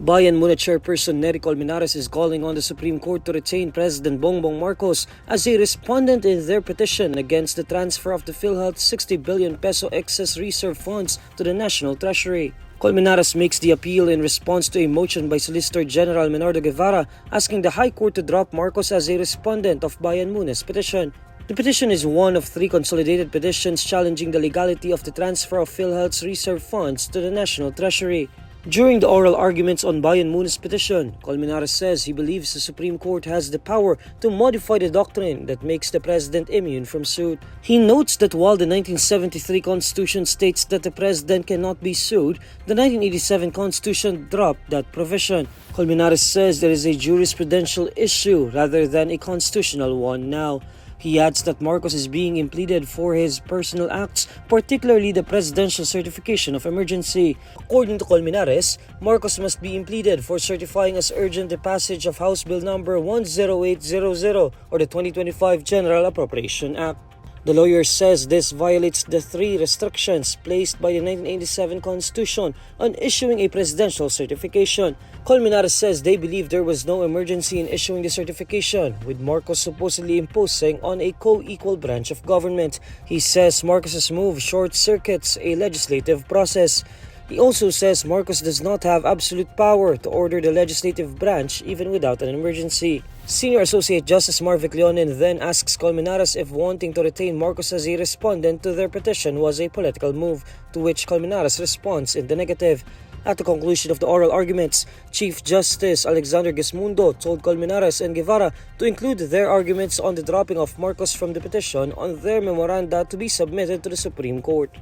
Bayan Muna Chairperson Neri Colmenares is calling on the Supreme Court to retain President Bongbong Marcos as a respondent in their petition against the transfer of the PhilHealth 60 billion peso excess reserve funds to the National Treasury. Colmenares makes the appeal in response to a motion by Solicitor General Menardo Guevara asking the High Court to drop Marcos as a respondent of Bayan Muna's petition. The petition is one of 3 consolidated petitions challenging the legality of the transfer of PhilHealth's reserve funds to the National Treasury. During the oral arguments on Bayan Muna's petition, Colmenares says he believes the Supreme Court has the power to modify the doctrine that makes the president immune from suit. He notes that while the 1973 Constitution states that the president cannot be sued, the 1987 Constitution dropped that provision. Colmenares says there is a jurisprudential issue rather than a constitutional one now. He adds that Marcos is being impleaded for his personal acts, particularly the presidential certification of emergency. According to Colmenares, Marcos must be impleaded for certifying as urgent the passage of House Bill number 10800 or the 2025 General Appropriation Act. The lawyer says this violates the 3 restrictions placed by the 1987 Constitution on issuing a presidential certification. Colmenares says they believe there was no emergency in issuing the certification, with Marcos supposedly imposing on a co-equal branch of government. He says Marcos's move short-circuits a legislative process. He also says Marcos does not have absolute power to order the legislative branch even without an emergency. Senior Associate Justice Marvic Leonin then asks Colmenares if wanting to retain Marcos as a respondent to their petition was a political move, to which Colmenares responds in the negative. At the conclusion of the oral arguments, Chief Justice Alexander Gismundo told Colmenares and Guevara to include their arguments on the dropping of Marcos from the petition on their memoranda to be submitted to the Supreme Court.